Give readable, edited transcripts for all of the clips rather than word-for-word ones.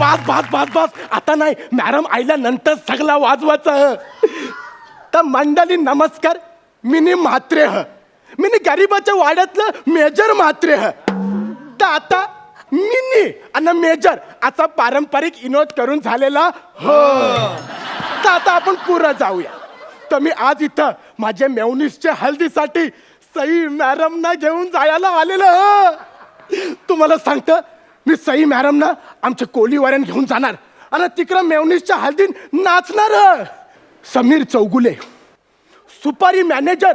बास बास बास बास आता नाही मॅडम आईला नंतर सगळा वाजवायचं. तर मंडळी नमस्कार, मिनी म्हात्रे ह, मिनी गरीबाच्या वाड्यातलं मेजर म्हात्रे ह. तर आता मिनी आणि मेजर असा पारंपरिक विनोद करून झालेला हो. तर आता आपण पुढे जाऊया. तर मी आज इथं माझ्या मेवणीसच्या हल्दीसाठी सई मॅडमना घेऊन जायला आलेलं हो. तुम्हाला सांगतं मी सई मॅडमना आमच्या कोलीवाऱ्यान घेऊन जाणार आणि तिकडं मेवणीसच्या हल्दीन नाचणार. समीर चौगुले सुपारी मॅनेजर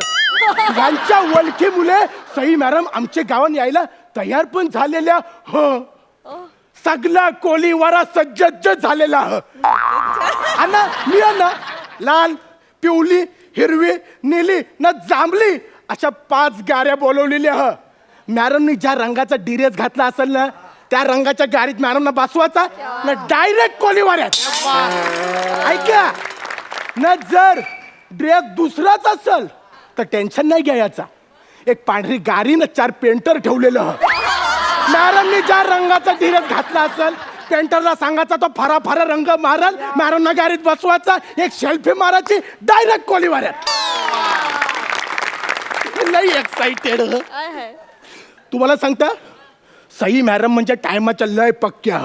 यांच्या वलखी मुले सई मॅडम आमच्या गावात यायला तयार पण झालेल्या हो. सगळा कोलीवारा सज्ज झालेला हो. आणि मी ना लाल पिवली हिरवी नीली न जांभली अशा 5 गाड्या बोलवलेल्या ह. मॅडमनी ज्या रंगाचा ड्रेस घातला असेल ना त्या रंगाच्या गाडीत मॅडमना बसवायचा ना डायरेक्ट कोलीवाऱ्यात. ऐका ना, जर ड्रेस दुसराच असेल तर टेन्शन नाही घ्यायचा. एक पांढरी गाडी ना 4 पेंटर ठेवलेलं ह. मॅडमनी ज्या रंगाचा ड्रेस घातला असेल पेंटरला सांगायचा तो फरा फरा रंग मारल, मॅडमना गाडीत बसवायचा, एक सेल्फी मारायची, डायरेक्ट कोलीवाऱ्यात. लई एक्साइटेड. तुम्हाला सांगता सई मॅडम म्हणजे टायमाच्या लय पक्क्या.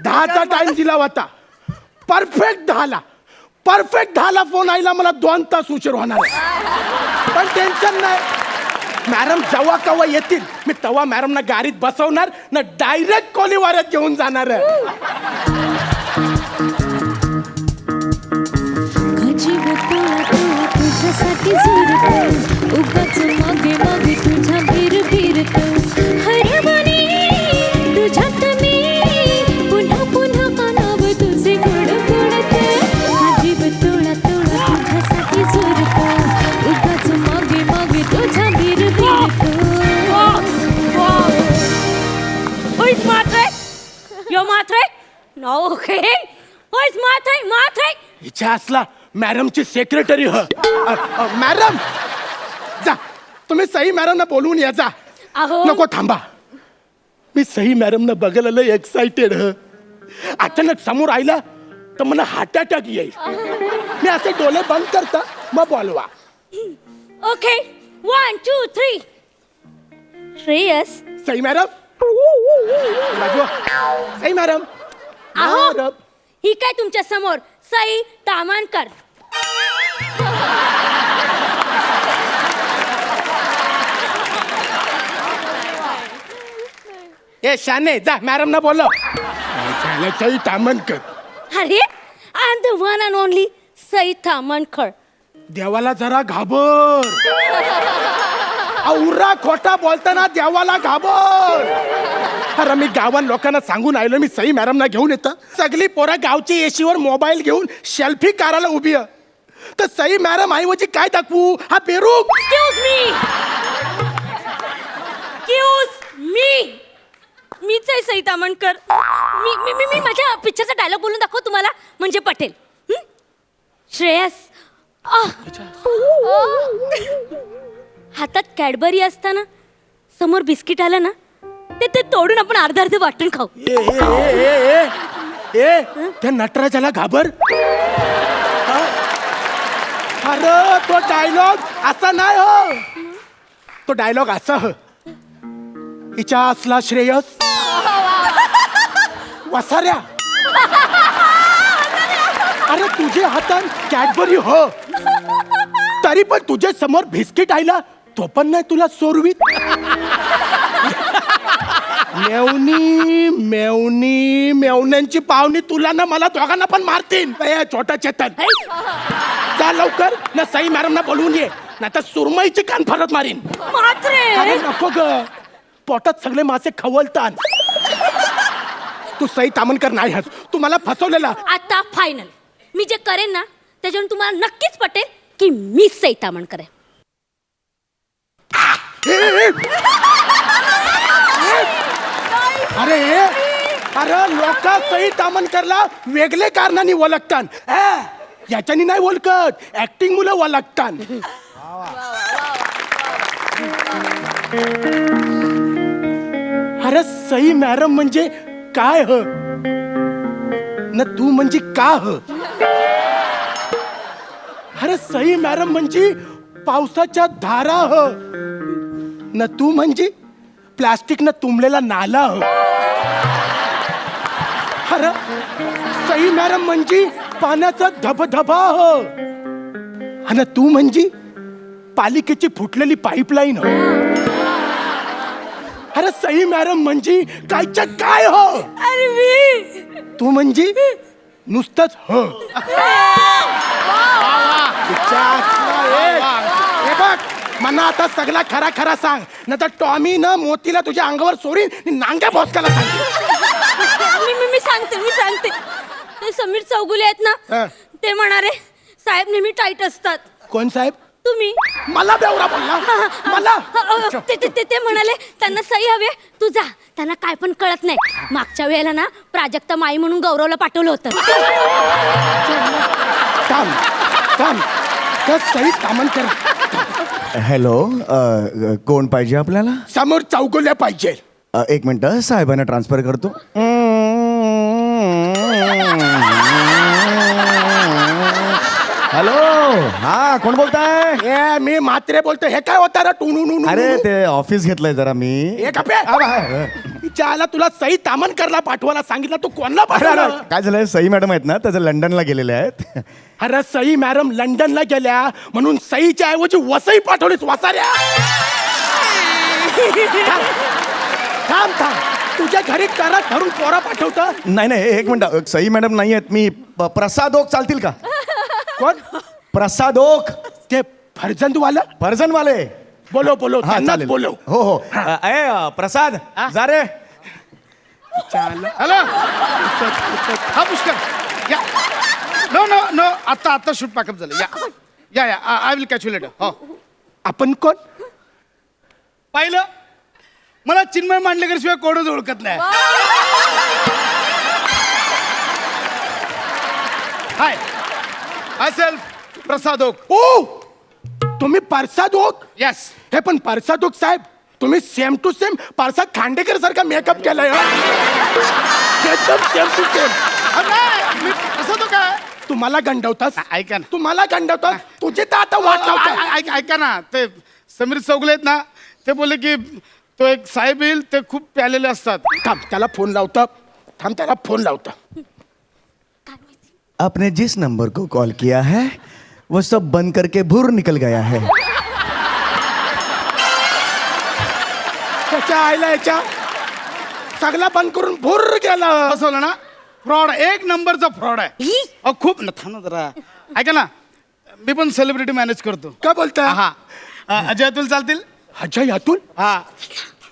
10चा टाइम दिला होता, परफेक्ट 10ला. परफेक्ट 10ला फोन आईला मला 2 तास उशीर होणार आहे. पण टेन्शन नाही, मॅडम जेव्हा केव्हा येतील मी तेव्हा मॅडमना गाडीत बसवणार ना डायरेक्ट कोलीवाऱ्यात घेऊन जाणार. तुझ्यासाठी झुरतो उगाच मागे मागे तुझ्या भीर भीरतो. हरवणे तुझ्यात मी पुन्हा पुन्हा कानावर तुझे गोड गोडत. जीव तोळा तोळा तुझ्यासाठी झुरतो उगाच मागे मागे तुझ्या भीर भीरतो. Who is Matre? You're Matre? No, okay. Who is Matre? Matre? इच्छा असला मॅडमची सेक्रेटरी ह. मॅडम जा तुम्ही सई मॅडमना बोलवून या जा. अहो. नको थांबा, मी सई मॅडमना बघायला लय एक्साइटेड ह. अचानक समोर आईला तर मला हार्ट अटॅक येईल. मी असे डोळे बंद करता मग बोलवा. Okay. 1, 2, 3. श्रेयस. सई मॅडम बाजू. सई मॅडम. अहो. मॅडम. ही काय तुमच्या समोर सई तामाणकर. ए शाने जा मॅडमना बोलव. सई तामणकर. अरे I am the one and only Sai Tamhankar. देवाला जरा घाबर. औरा खोटा बोलताना देवाला घाबर. अरे मी गावात लोकांना सांगून आलो मी सई मॅडमना घेऊन येतं. सगळी पोरं गावची एशीवर मोबाईल घेऊन सेल्फी काढायला उभी आहे. तर सई मॅडम ऐवजी काय दाखवू हा पेरूक. Excuse me. Excuse me. मीच आहे सई तामणकर. मी मी मी मी माझ्या पिक्चरचा डायलॉग बोलून दाखव तुम्हाला म्हणजे पटेल. श्रेयस. हातात कॅडबरी असताना समोर बिस्किट आलं ना ते ते तोडून आपण अर्ध अर्ध वाटून खाऊ. ए ए ए ए ए त्या नटराजाला घाबर. हा? अरे तो डायलॉग असा नाही हो. तो डायलॉग असा ह. हिच्या असला श्रेयस वसाऱ्या. अरे तुझे हातात कॅडबरी हो तरी पण तुझ्या समोर बिस्किट आयला तो पण नाही तुला सोरवीत. मेवणी मेवणी मेवण्यांची पाहुणी तुला ना मला दोघांना पण मारतील. छोटा चेतन जा लवकर ना सई मॅडमना बोलवून ये ना तर सुरमईची कान फरत मारीन. अरे नको ग पोटात सगळे मासे खवलतात. तू सई तामणकर नाही हस. तू मला फसवलेला. आता फायनल मी जे करेन ना त्याच्यावरून तुम्हाला नक्कीच पटेल की मी सई तामणकर आहे. अरे अरे लोक सई तामणकरला वेगळे कारणाने ओळखतात. याच्यानी नाही ओळखत ऍक्टिंग मुलं ओळखतात. अरे सई मॅडम म्हणजे काय ह न तू म्हणजे का ह अरे सई मॅडम म्हणजे पावसाच्या धारा ह न तू म्हणजे प्लास्टिक न तुंबलेला नाला ह अरे सई मॅडम म्हणजे पाण्याचा धबधबा ह आणि तू म्हणजे पालिकेची फुटलेली पाईपलाईन हो अरे सई मॅडम म्हणजे कायच्या काय हो अरे मी तू म्हणजे नुसतंच हो हे बघ मना आता सगळा खरा खरा सांग न तर टॉमी न मोतीला तुझ्या अंगावर सोडीन नांग्या भोसकाला सांग मी सांगते ते समीर चौगुले आहेत ना हा. ते म्हणाले साहेब नेहमी टाईट असतात कोण साहेब तुम्ही मला बेवडा बोलला मला ते म्हणाले त्यांना सही हवी आहे. तू जा त्यांना काय पण कळत नाही मागच्या वेळेला ना प्राजक्ता माई म्हणून गौरवला पाठवलं होतं काम काम तर सई कामन कर हॅलो कोण पाहिजे आपल्याला समोर चौगुल्या पाहिजे एक मिनटं साहेबांना ट्रान्सफर करतो हॅलो हा कोण बोलताय ए मी मात्रे बोलतो हे काय होता रे टू अरे ते ऑफिस घेतलंय जरा मी हे गप्पे त्याला तुला सई तामन करला पाठवायला सांगितलं तू कोणला पाठवलं काय झालंय सई मॅडम आहेत ना त्याचं लंडनला गेलेले आहेत अरे सई मॅडम लंडनला गेल्या म्हणून सईच्या ऐवजी वसई पाठवलीस वसाऱ्या थांब थांब तुझ्या घरी करत धरून पोरा पाठवतं नाही नाही एक मिनिट सई मॅडम नाही आहेत मी प्रसाद ओक चालतील का कोण प्रसाद ओक ते फर्जंदवाला फर्जनवाले बोलो बोलो हा त्यांनाच चालेल बोलो हो हो प्रसाद जा रे हॅलो हा पुष्कर या नो आता शूट पॅकअप झालं या I will catch you later हो आपण कोण पाहिलं मला चिन्मय मांडलेकर शिवाय कोणच ओळखत नाही हाय सेल्फ प्रसाद ओक ओ तुम्ही परसाद ओक येस हे पण परसाद ओक साहेब तुम्ही सेम टू सेम परसाद खांडेकर सारखा मेकअप केलाय हं? एकदम सेम टू सेम मी प्रसाद ओक आहे तुम्हाला गंडवतास ऐका ना तुम्हाला गंडवतास तुझे तर आता वाट लावतात ऐका ना ते समीर चौगले आहेत ना ते बोलले की तो एक साहेब येईल ते खूप प्यालेले असतात थांब त्याला फोन लावता थांब त्याला फोन लावता आपने जिस नंबर को कॉल किया है वो सब बंद करके भूर निकल गया है त्याच्या आईला याच्या सगळा बंद करून भुर गेला फसवलं ना फ्रॉड एक नंबरचा फ्रॉड आहे अहो खूप ना थांब ना जरा ऐका ना मी पण सेलिब्रिटी मॅनेज करतो का बोलता हा अजय अतुल चालतील अजय अतुल हा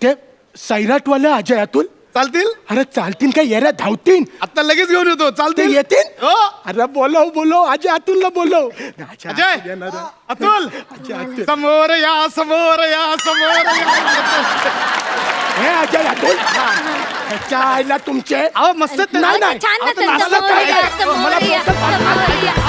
ते सैराटवाले अजय अतुल चालतील अरे चालतीन काय येऱ्या धावतीन आता लगेच घेऊन येतो ते चालतील येतील हो अरे बोलव अजय अतुलला बोलव अजय येणार. अतुल अजय अतुल. समोर या समोर या हे अजय अतुल त्याच्या आईला तुमचे अहो मस्त नाही नाही छान आता नसेल नाचलं समोर काय या, काय? समोर मला या, बोलतात, समोर या.